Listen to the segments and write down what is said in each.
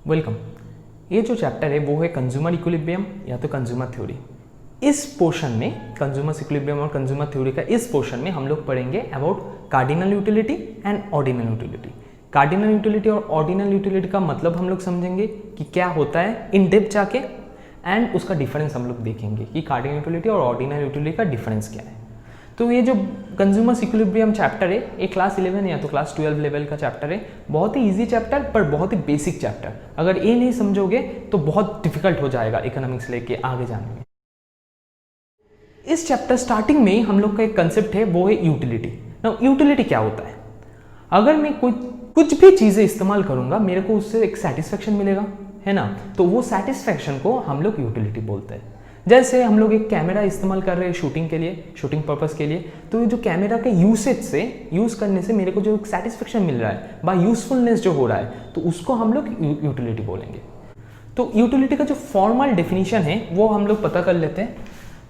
Welcome. ये जो chapter है वो है कंज्यूमर इक्विलिब्रियम या तो कंज्यूमर थ्योरी। इस पोर्शन में कंज्यूमर इक्विलिब्रियम और कंज्यूमर थ्योरी का इस पोर्शन में हम लोग पढ़ेंगे about cardinal utility and ordinal utility. Cardinal utility और ऑर्डिनल यूटिलिटी का मतलब हम लोग समझेंगे कि क्या होता है इन डेप्थ जाके, एंड उसका डिफरेंस हम लोग देखेंगे कि कार्डिनल यूटिलिटी और ऑर्डिनल यूटिलिटी का डिफरेंस क्या है। तो ये जो कंज्यूमर इक्विलिब्रियम चैप्टर है ये क्लास 11 या तो क्लास 12 लेवल का चैप्टर है। बहुत ही इजी चैप्टर पर बहुत ही बेसिक चैप्टर। अगर ये नहीं समझोगे तो बहुत डिफिकल्ट हो जाएगा इकोनॉमिक्स लेके आगे जाने में। इस चैप्टर स्टार्टिंग में हम लोग का एक कंसेप्ट है वो है यूटिलिटी। ना यूटिलिटी क्या होता है? अगर मैं कुछ भी चीज़ें इस्तेमाल करूंगा मेरे को उससे एक सेटिस्फेक्शन मिलेगा, है ना, तो वो सेटिस्फेक्शन को हम लोग यूटिलिटी बोलते हैं। जैसे हम लोग एक कैमरा इस्तेमाल कर रहे हैं शूटिंग के लिए, शूटिंग पर्पस के लिए, तो जो कैमरा के यूज़ करने से मेरे को जो सेटिस्फेक्शन मिल रहा है बाय यूजफुलनेस जो हो रहा है, तो उसको हम लोग यूटिलिटी बोलेंगे। तो यूटिलिटी का जो फॉर्मल डेफिनेशन है वो हम लोग पता कर लेते हैं।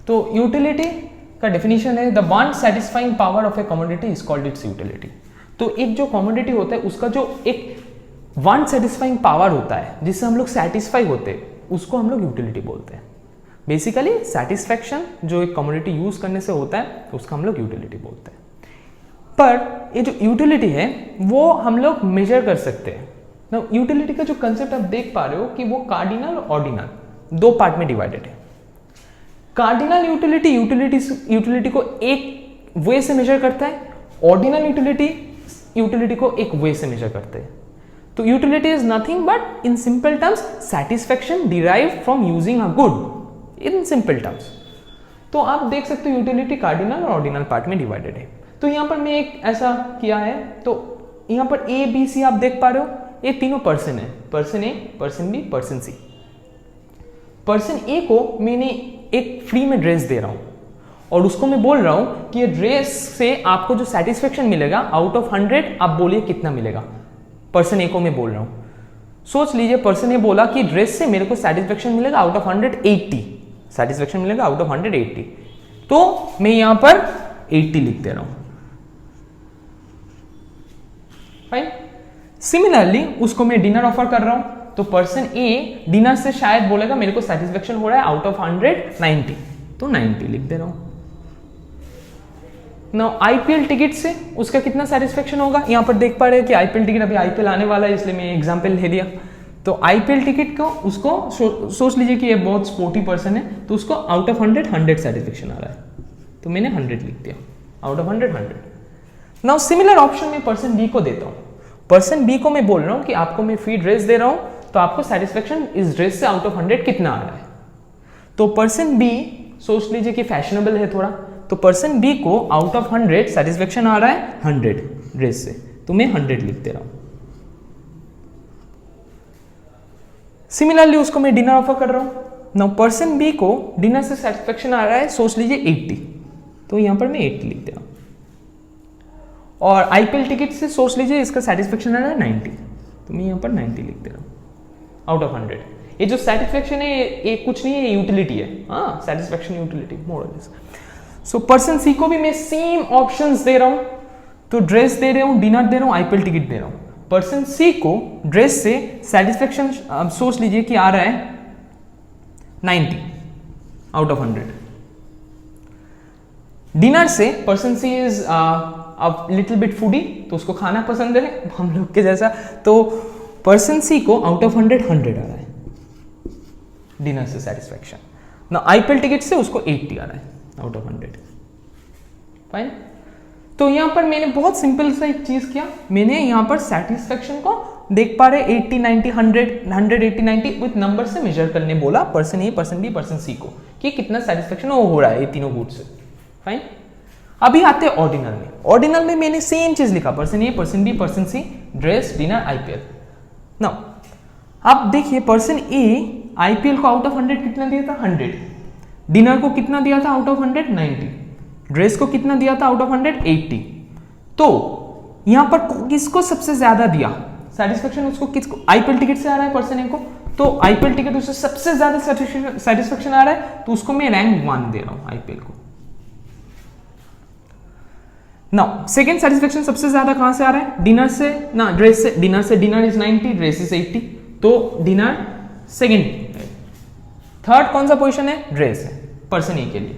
तो यूटिलिटी का डेफिनेशन है the one satisfying power of A commodity is called its utility. तो एक जो कमोडिटी होता है उसका जो एक वन सेटिस्फाइंग पावर होता है जिससे हम लोग सेटिस्फाई होते हैं उसको हम लोग यूटिलिटी बोलते हैं। बेसिकली सेटिस्फैक्शन जो एक कमोडिटी यूज करने से होता है उसका हम लोग यूटिलिटी बोलते हैं। पर ये जो यूटिलिटी है वो हम लोग मेजर कर सकते हैं ना। यूटिलिटी का जो कंसेप्ट आप देख पा रहे हो कि वो कार्डिनल और ऑर्डिनल दो पार्ट में डिवाइडेड है। कार्डिनल यूटिलिटी को एक वे से मेजर करता है, ऑर्डिनल यूटिलिटी को एक वे से मेजर करते हैं। तो utility is nothing but in simple terms satisfaction derived from using a good in simple terms. तो आप देख सकते हो यूटिलिटी कार्डिनल और ऑर्डिनल पार्ट में डिवाइडेड है। तो यहां पर मैं एक ऐसा किया है, तो यहां पर ए बी सी आप देख पा रहे हो, ये तीनों पर्सन है, पर्सन ए, पर्सन बी, पर्सन सी। पर्सन ए को मैंने एक फ्री में ड्रेस दे रहा हूं और उसको मैं बोल रहा हूं कि ये ड्रेस से आपको जो सेटिस्फेक्शन मिलेगा आउट ऑफ 100 आप बोलिए कितना मिलेगा। पर्सन ए को मैं बोल रहा हूं, सोच लीजिए पर्सन ए बोला कि ड्रेस से मेरे को सेटिस्फेक्शन मिलेगा आउट ऑफ 180, सेटिस्फेक्शन मिलेगा आउट ऑफ 180, तो मैं यहां पर 80 लिख दे रहा हूं। फाइन। सिमिलरली उसको मैं डिनर ऑफर कर रहा हूं, तो पर्सन ए डिनर से शायद बोलेगा मेरे को सेटिस्फेक्शन हो रहा है आउट ऑफ 190, तो 90 लिख दे रहा हूं। नाउ आईपीएल टिकट से उसका कितना सेटिस्फेक्शन होगा, यहां पर देख पा रहे हैं कि आईपीएल टिकट, अभी आईपीएल आने वाला है इसलिए मैं एग्जांपल ले दिया। तो आईपीएल टिकट को उसको सोच लीजिए कि ये बहुत स्पोर्टी पर्सन है, तो उसको आउट ऑफ 100 सेटिस्फेक्शन आ रहा है, तो मैंने 100 लिख दिया, out of 100। Now similar option में पर्सन बी को देता हूं। पर्सन बी को मैं बोल रहा हूं कि आपको मैं फ्री ड्रेस दे रहा हूं, तो आपको सेटिस्फेक्शन इस ड्रेस से आउट ऑफ 100 कितना आ रहा है। तो पर्सन बी सोच लीजिए कि फैशनेबल है थोड़ा, तो पर्सन बी को आउट ऑफ 100 सेटिस्फेक्शन आ रहा है 100 ड्रेस से, तो मैं 100 लिख दे रहा हूं। सिमिलरली उसको मैं डिनर ऑफर कर रहा हूं। नाउ पर्सन बी को डिनर से सेटिस्फेक्शन आ रहा है सोच लीजिए 80, तो यहां पर मैं 80 लिख दे रहा हूं। और आईपीएल टिकट से सोच लीजिए इसका सेटिस्फेक्शन आ रहा है 90, तो मैं यहां पर 90 लिख दे रहा हूं आउट ऑफ 100। ये जो सेटिस्फेक्शन है ये कुछ नहीं है, ये यूटिलिटी है। हाँ, सेटिस्फेक्शन यूटिलिटी मोर और लेस। सो पर्सन सी को भी मैं सेम ऑप्शंस दे रहा हूं, तो ड्रेस दे रहा हूं, डिनर दे रहा हूं, आईपीएल टिकट दे रहा हूं। पर्सन सी को ड्रेस से सेटिस्फेक्शन सोच लीजिए कि आ रहा है 90 आउट ऑफ 100। डिनर से person C is a little bit foodie, तो उसको खाना पसंद है हम लोग के जैसा, तो पर्सन सी को आउट ऑफ 100 आ रहा है डिनर से सेटिस्फेक्शन। ना आईपीएल टिकट से उसको 80 आ रहा है आउट ऑफ 100। फाइन। तो यहां पर मैंने बहुत सिंपल सा एक चीज किया, मैंने यहां पर सेटिस्फेक्शन को देख पा रहे 80 90 100 180 90 विथ नंबर से मेजर करने बोला पर्सन ए, पर्सन बी, पर्सन सी को कि कितना सेटिस्फेक्शन हो रहा है ये तीनों गुड से। फाइन। अभी आते हैं ऑर्डिनल में। ऑर्डिनल में मैंने सेम चीज लिखा, पर्सन ए, पर्सन बी, पर्सन सी, ड्रेस, डिनर, आईपीएल। नाउ आप देखिए पर्सन ए आईपीएल को आउट ऑफ 100 कितना दिया था 100, डिनर को कितना दिया था आउट ऑफ 100 90, ड्रेस को कितना दिया था आउट ऑफ 100 80। तो यहां पर किसको सबसे ज्यादा दिया सेटिस्फेक्शन, उसको किसको, आईपीएल टिकट से आ रहा है पर्सन ए को, तो आईपीएल टिकट उससे सबसे ज्यादा सेटिस्फेक्शन आ रहा है, तो उसको मैं रैंक 1 दे रहा हूं आईपीएल को। नाउ सेकंड सेटिस्फेक्शन सबसे ज्यादा कहां से आ रहा है, डिनर से ना ड्रेस से। डिनर से, डिनर इज 90, ड्रेस इज 80, तो डिनर सेकंड। थर्ड कौन सा पोजीशन है? ड्रेस है पर्सन ए के लिए।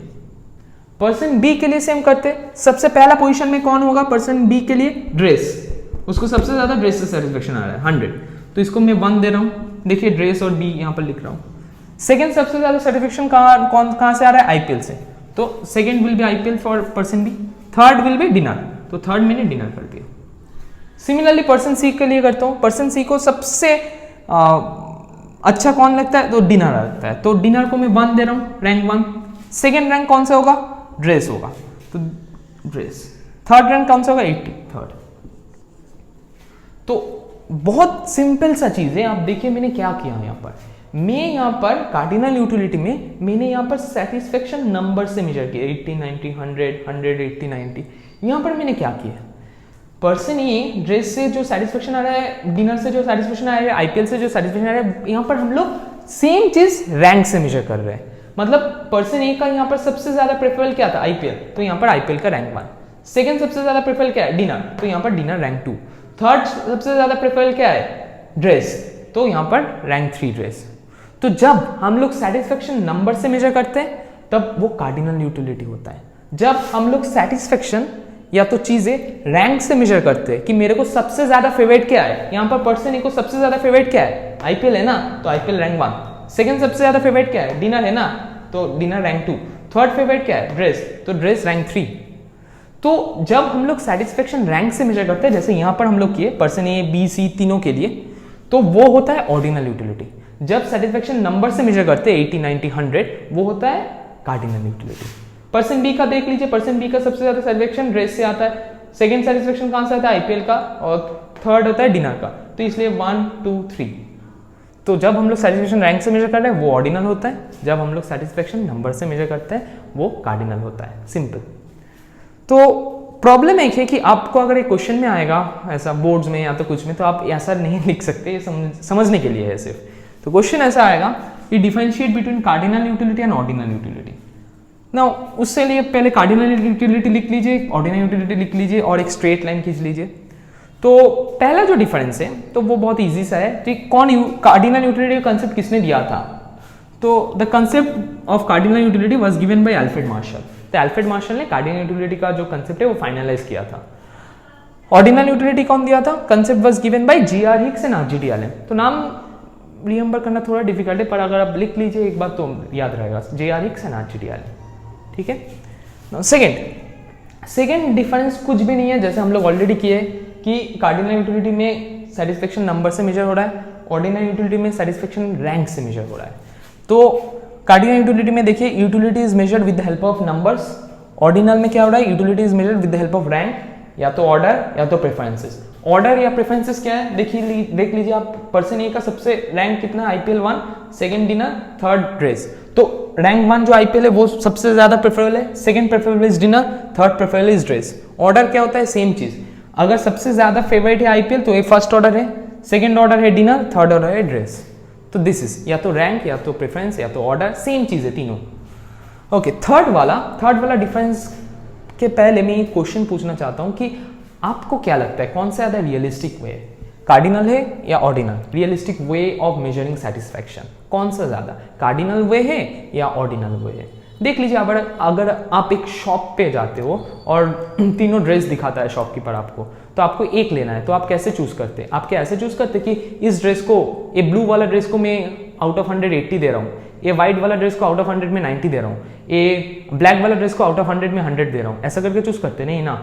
पर्सन बी के लिए सेम करते, सबसे पहला पोजीशन में कौन होगा? पर्सन बी के लिए ड्रेस, उसको सबसे ज्यादा ड्रेस से सेटिस्फेक्शन आ रहा है 100, तो इसको मैं 1 दे रहा हूँ। देखिए ड्रेस और बी यहाँ पर लिख रहा हूँ। सेकंड सबसे ज्यादा सेटिस्फेक्शन कहाँ से आ रहा है? आईपीएल से, तो second will be IPL for person B. Third will be dinner, तो थर्ड मैंने डिनर कर दिया। सिमिलरली पर्सन सी के लिए करता हूँ। पर्सन सी को सबसे अच्छा कौन लगता है? तो डिनर लगता है, तो डिनर को मैं 1 दे रहा हूँ, रैंक 1। सेकेंड रैंक कौन सा होगा? ड्रेस होगा, तो ड्रेस। थर्ड रैंक कौन सा होगा? 80, थर्ड। तो बहुत सिंपल सा चीज है। आप देखिए मैंने क्या किया यहाँ पर, मैं यहाँ पर कार्डिनल यूटिलिटी में मैंने यहाँ पर सेटिस्फेक्शन नंबर से मेजर किया, 80, 90, 100, 100, 80, 90। यहाँ पर मैंने क्या किया? पर्सन ये ड्रेस से जो सेटिस्फेक्शन आ रहा है, डिनर से जो सेटिस्फेक्शन आ रहा है, आईपीएल से जो सेटिस्फेक्शन आ रहा है, यहाँ पर हम लोग सेम चीज रैंक से मेजर कर रहे हैं। मतलब पर्सन ए का यहाँ पर सबसे ज्यादा प्रेफरेबल क्या था? आईपीएल, तो यहाँ पर आईपीएल का रैंक 1। सेकंड सबसे ज्यादा प्रेफरेबल क्या है? डिनर, तो यहाँ पर डिनर रैंक 2। थर्ड सबसे ज्यादा प्रेफरेबल क्या है? ड्रेस, तो यहाँ पर रैंक 3 ड्रेस। तो जब हम लोग सेटिस्फेक्शन नंबर से मेजर करते हैं तब वो कार्डिनल यूटिलिटी होता है। जब हम लोग सेटिस्फेक्शन या तो चीजें रैंक से मेजर करते हैं कि मेरे को सबसे ज्यादा फेवरेट क्या है, यहाँ पर पर्सन ए को सबसे ज्यादा फेवरेट क्या है? आईपीएल है ना, तो आईपीएल रैंक 1। सेकंड सबसे ज्यादा फेवरेट क्या है? डिनर है ना, तो डिनर रैंक 2। थर्ड फेवरेट क्या है? ड्रेस, तो ड्रेस रैंक 3। तो जब हम लोग सेटिस्फेक्शन रैंक से मेजर करते हैं, जैसे यहां पर हम लोग किए पर्सन ए बी सी तीनों के लिए, तो वो होता है ऑर्डिनल यूटिलिटी। जब सेटिस्फेक्शन नंबर से मेजर करते हैं 80, 90, 100, वो होता है कार्डिनल यूटिलिटी। पर्सन बी का देख लीजिए, पर्सन बी का सबसे ज्यादा सेटिस्फेक्शन ड्रेस से आता है, सेकंड सेटिस्फेक्शन कहां से आता है? आईपीएल का, और थर्ड होता है डिनर का, तो इसलिए 1, 2, 3। तो जब हम लोग सेटिस्फेक्शन रैंक से मेजर कर रहे हैं वो ऑर्डिनल होता है, जब हम लोग सेटिस्फेक्शन नंबर से मेजर करते हैं वो कार्डिनल होता है। सिंपल। तो प्रॉब्लम एक है कि आपको अगर एक क्वेश्चन में आएगा ऐसा बोर्ड्स में या तो कुछ में, तो आप ऐसा नहीं लिख सकते, ये समझने के लिए है सिर्फ। तो क्वेश्चन ऐसा आएगा कि differentiate between cardinal utility and ordinal utility. ना उससे लिए पहले कार्डिनल यूटिलिटी लिख लीजिए, ऑर्डिनल यूटिलिटी लिख लीजिए और एक स्ट्रेट लाइन खींच लीजिए। तो पहला जो डिफरेंस है तो वो बहुत इजी सा है कि कौन कार्डिनल यूटिलिटी का कंसेप्ट किसने दिया था? तो the concept of cardinal utility was given bye Alfred Marshall. तो अल्फ्रेड मार्शल ने कार्डिनल यूटिलिटी का जो कंसेप्ट है वो फाइनलाइज किया था। ऑर्डिनल यूटिलिटी कौन दिया था? Concept was given by G R Hicks and R G D Allen. तो नाम रिमेंबर करना थोड़ा डिफिकल्ट है, पर अगर आप लिख लीजिए एक बार तो याद रहेगा, G R Hicks and R G D Allen. ठीक है। सेकेंड डिफरेंस कुछ भी नहीं है, जैसे हम लोग ऑलरेडी किए कि कार्डिनल यूटिलिटी में सेटिस्फेक्शन नंबर से मेजर हो रहा है, ऑर्डिनल यूटिलिटी में सेटिस्फेक्शन रैंक से मेजर हो रहा है। तो कार्डिनल यूटिलिटी में देखिए utility is measured with the help of numbers, ordinal में क्या हो रहा है? Utility is measured with the help of rank, या तो ऑर्डर या तो प्रेफरेंसेस। ऑर्डर या प्रेफरेंसेस क्या है? देख लीजिए आप, पर्सन ए का सबसे रैंक कितना है? IPL 1, second dinner, third dress. तो रैंक 1 जो आईपीएल है वो सबसे ज्यादा प्रेफरेबल है, second preferable is dinner, third preferable is dress. Order क्या होता है? सेम चीज, अगर सबसे ज्यादा फेवरेट है आईपीएल तो ये फर्स्ट ऑर्डर है, सेकंड ऑर्डर है डिनर, थर्ड ऑर्डर है ड्रेस। तो दिस इज या तो रैंक या तो प्रेफरेंस या तो ऑर्डर, सेम चीज है तीनों। ओके, थर्ड वाला डिफरेंस के पहले मैं एक क्वेश्चन पूछना चाहता हूं कि आपको क्या लगता है कौन सा ज्यादा रियलिस्टिक वे है? कार्डिनल है या ordinal? Realistic way of measuring satisfaction कौन सा ज्यादा, कार्डिनल वे है या ऑर्डिनल वे है? देख लीजिए, अगर आप एक शॉप पे जाते हो और तीनों ड्रेस दिखाता है शॉपकीपर आपको, तो आपको एक लेना है, तो आप कैसे चूज करते हैं? आप क्या ऐसे चूज करते कि इस ड्रेस को, ये ब्लू वाला ड्रेस को मैं आउट ऑफ 100 80 दे रहा हूँ, ये व्हाइट वाला ड्रेस को आउट ऑफ 100 में 90 दे रहा हूँ, ये ब्लैक वाला ड्रेस को आउट ऑफ 100 में 100 दे रहा हूँ, ऐसा करके चूज करते नहीं ना?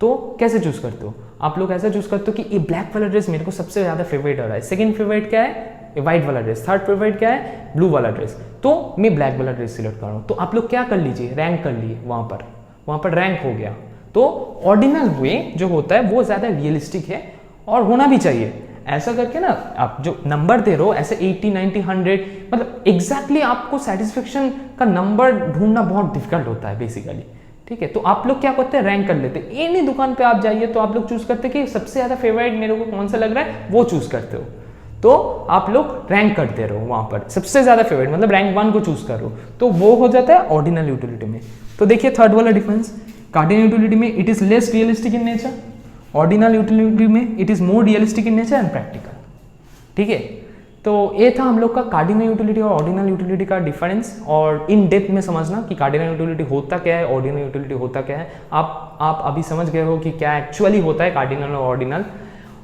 तो कैसे चूज करते हो आप लोग? ऐसा चूज करते हो कि ये ब्लैक वाला ड्रेस मेरे को सबसे ज्यादा फेवरेट आ रहा है, सेकंड फेवरेट क्या है? व्हाइट वाला ड्रेस, थर्ड फेवरेट क्या है? ब्लू वाला ड्रेस, तो मैं ब्लैक वाला ड्रेस सिलेक्ट कर रहा हूँ। तो आप लोग क्या कर लीजिए? रैंक कर लिए, वहां पर रैंक हो गया। तो ऑर्डिनल वे जो होता है वो ज्यादा रियलिस्टिक है और होना भी चाहिए। ऐसा करके ना आप जो नंबर दे रहे हो ऐसे 80, 90, 100, मतलब एग्जैक्टली आपको सेटिस्फेक्शन का नंबर ढूंढना बहुत डिफिकल्ट होता है बेसिकली। ठीक है, तो आप लोग क्या करते हैं? रैंक कर लेते हैं। एनी दुकान पे आप जाइए तो आप लोग चूज करते हैं कि सबसे ज्यादा फेवरेट मेरे को कौन सा लग रहा है, वो चूज करते हो। तो आप लोग रैंक करते रहो, वहां पर सबसे ज्यादा फेवरेट मतलब रैंक 1 को चूज करो, तो वो हो जाता है ऑर्डिनल यूटिलिटी में। तो देखिए थर्ड वाला डिफरेंस, कार्डिनल यूटिलिटी में it is less realistic in nature, ordinal utility में it is more realistic in nature and practical. ठीक है, तो ये था हम लोग का कार्डिनल यूटिलिटी और ऑर्डिनल यूटिलिटी का डिफरेंस, और इन डेप्थ में समझना कि कार्डिनल यूटिलिटी होता क्या है, ऑर्डिनल यूटिलिटी होता क्या है। आप अभी समझ गए हो कि क्या एक्चुअली होता है कार्डिनल और ऑर्डिनल।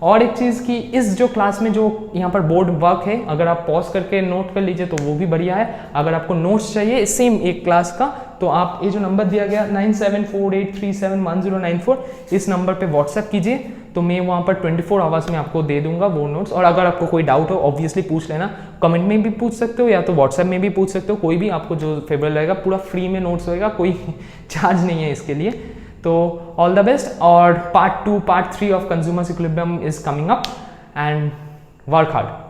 और एक चीज़ कि इस जो क्लास में जो यहाँ पर बोर्ड वर्क है, अगर आप पॉज करके नोट कर लीजिए तो वो भी बढ़िया है। अगर आपको नोट्स चाहिए सेम एक क्लास का, तो आप ये जो नंबर दिया गया 9748371094 इस नंबर पे व्हाट्सएप कीजिए, तो मैं वहाँ पर 24 आवर्स में आपको दे दूंगा वो नोट्स। और अगर आपको कोई डाउट हो ऑब्वियसली पूछ लेना, कमेंट में भी पूछ सकते हो या तो व्हाट्सएप में भी पूछ सकते हो, कोई भी आपको जो फेवरेट रहेगा। पूरा फ्री में नोट्स होएगा, कोई चार्ज नहीं है इसके लिए। तो ऑल द बेस्ट, और part 2 part 3 of consumer equilibrium is coming up, and work hard.